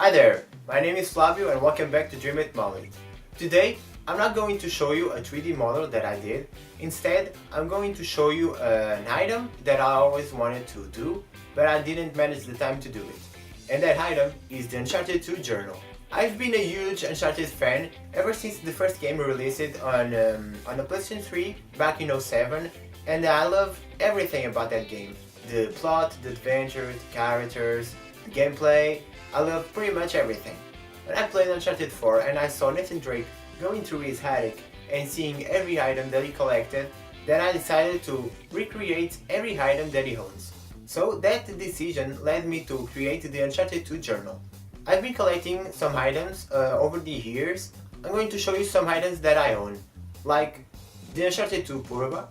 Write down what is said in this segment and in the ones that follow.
Hi there, my name is Flavio and welcome back to Dream It Molly. Today, I'm not going to show you a 3D model that I did. Instead, I'm going to show you an item that I always wanted to do, but I didn't manage the time to do it. And that item is the Uncharted 2 journal. I've been a huge Uncharted fan ever since the first game released on the PlayStation 3 back in 2007, and I love everything about that game. The plot, the adventure, the characters, the gameplay. I love pretty much everything. When I played Uncharted 4 and I saw Nathan Drake going through his attic and seeing every item that he collected, then I decided to recreate every item that he owns. So that decision led me to create the Uncharted 2 journal. I've been collecting some items over the years. I'm going to show you some items that I own, like the Uncharted 2 Purva,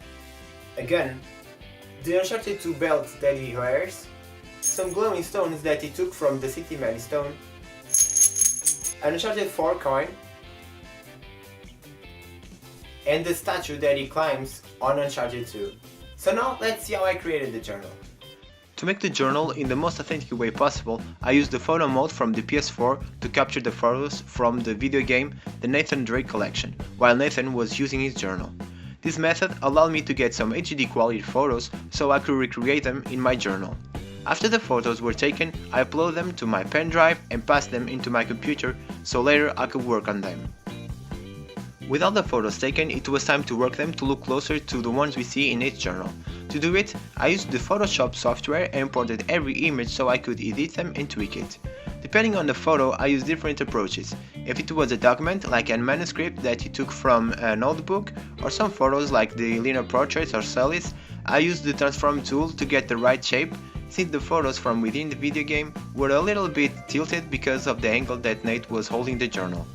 a gun, the Uncharted 2 belt that he wears, some glowing stones that he took from the City Man stone, an Uncharted 4 coin, and the statue that he climbs on Uncharted 2. So now let's see how I created the journal. To make the journal in the most authentic way possible, I used the photo mode from the PS4 to capture the photos from the video game The Nathan Drake Collection, while Nathan was using his journal. This method allowed me to get some HD quality photos so I could recreate them in my journal. After the photos were taken, I uploaded them to my pen drive and passed them into my computer so later I could work on them. With all the photos taken, it was time to work them to look closer to the ones we see in each journal. To do it, I used the Photoshop software and imported every image so I could edit them and tweak it. Depending on the photo, I used different approaches. If it was a document, like a manuscript that he took from a notebook, or some photos like the linear portraits or sellies, I used the transform tool to get the right shape, since the photos from within the video game were a little bit tilted because of the angle that Nate was holding the journal,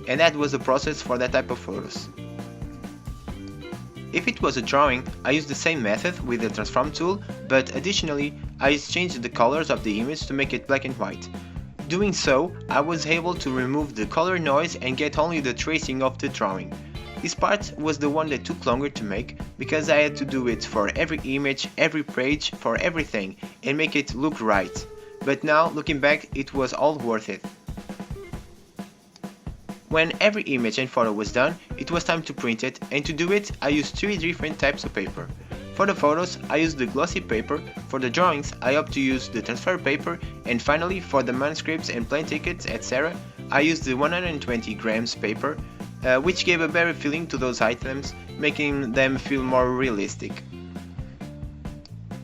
and that was the process for that type of photos. If it was a drawing, I used the same method with the transform tool, but additionally I changed the colors of the image to make it black and white. Doing so, I was able to remove the color noise and get only the tracing of the drawing. This part was the one that took longer to make because I had to do it for every image, every page, for everything, and make it look right. But now, looking back, it was all worth it. When every image and photo was done, it was time to print it, and to do it, I used 3 different types of paper. For the photos, I used the glossy paper, for the drawings, I opted to use the transfer paper, and finally, for the manuscripts and plane tickets, etc., I used the 120 grams paper, which gave a better feeling to those items, making them feel more realistic.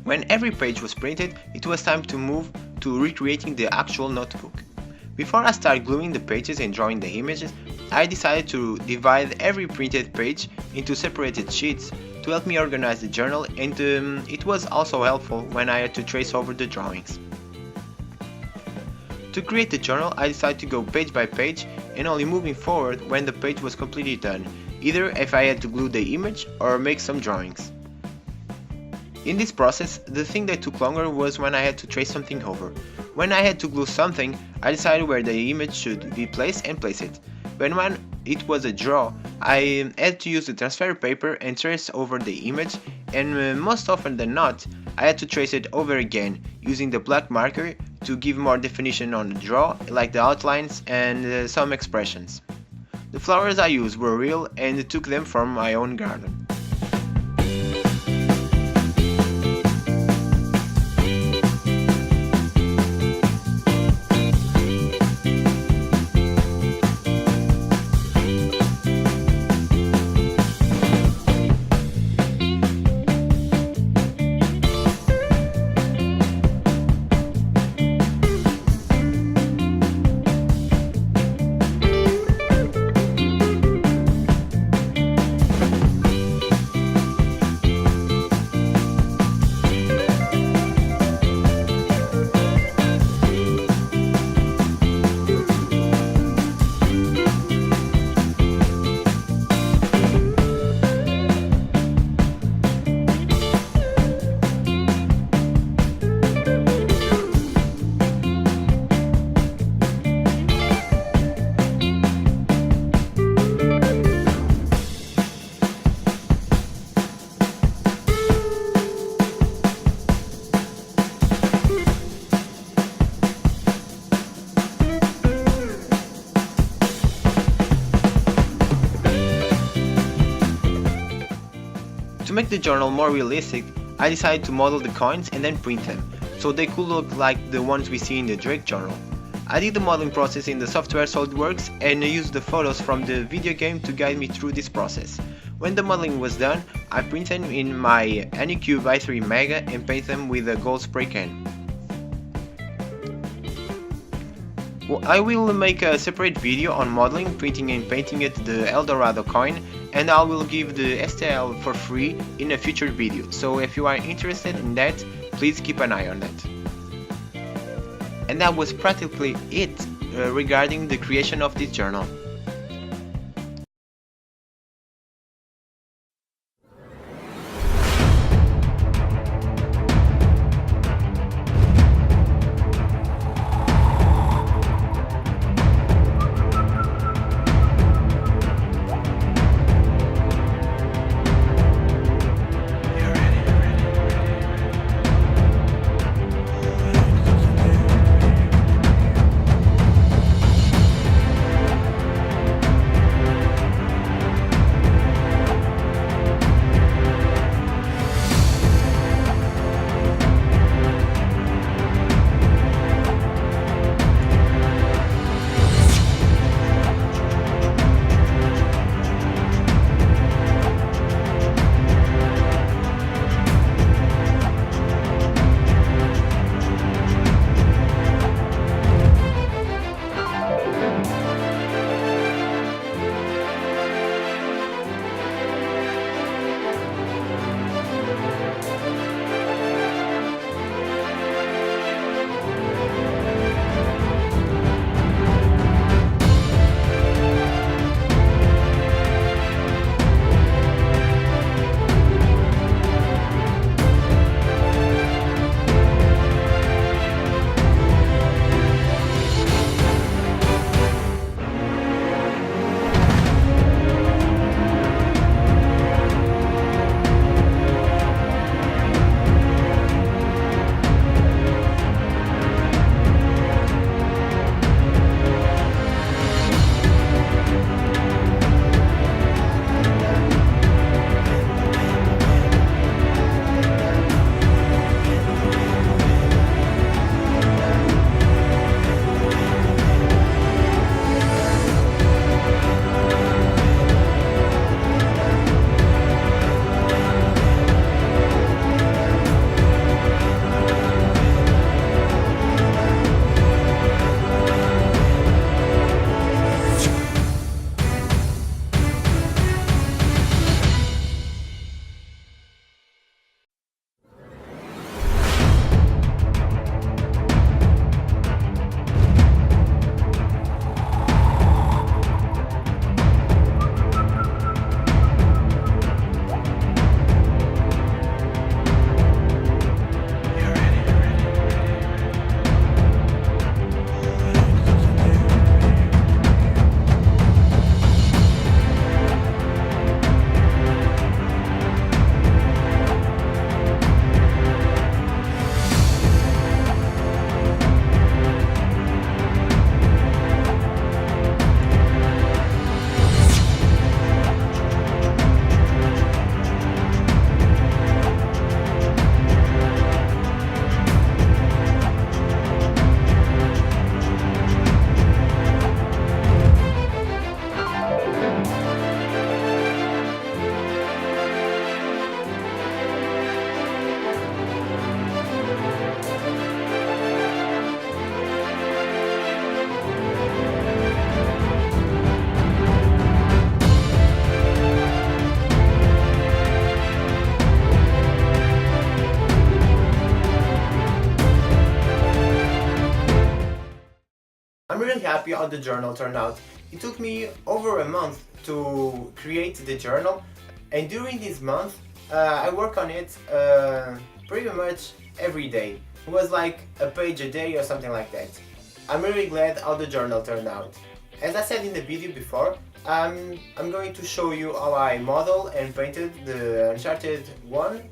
When every page was printed, it was time to move to recreating the actual notebook. Before I started gluing the pages and drawing the images, I decided to divide every printed page into separated sheets to help me organize the journal, and it was also helpful when I had to trace over the drawings. To create the journal, I decided to go page by page and only moving forward when the page was completely done, either if I had to glue the image or make some drawings. In this process, the thing that took longer was when I had to trace something over. When I had to glue something, I decided where the image should be placed and place it. But when it was a draw, I had to use the transfer paper and trace over the image, and most often than not, I had to trace it over again, using the black marker to give more definition on the draw, like the outlines and some expressions. The flowers I used were real and took them from my own garden. To make the journal more realistic, I decided to model the coins and then print them, so they could look like the ones we see in the Drake journal. I did the modeling process in the software SolidWorks and used the photos from the video game to guide me through this process. When the modeling was done, I printed them in my Anycube i3 Mega and painted them with a gold spray can. I will make a separate video on modeling, printing and painting it the Eldorado coin, and I will give the STL for free in a future video, so if you are interested in that, please keep an eye on that. And that was practically it regarding the creation of this journal. I'm really happy how the journal turned out. It took me over a month to create the journal, and during this month I work on it pretty much every day. It was like a page a day or something like that. I'm really glad how the journal turned out. As I said in the video before, I'm going to show you how I modeled and painted the Uncharted 1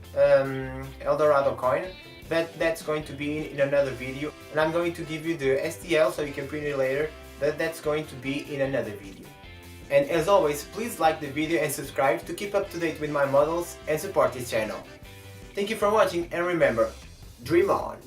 Eldorado coin. That's going to be in another video, and I'm going to give you the STL so you can print it later. That's going to be in another video. And as always, please like the video and subscribe to keep up to date with my models and support this channel. Thank you for watching, and remember, dream on!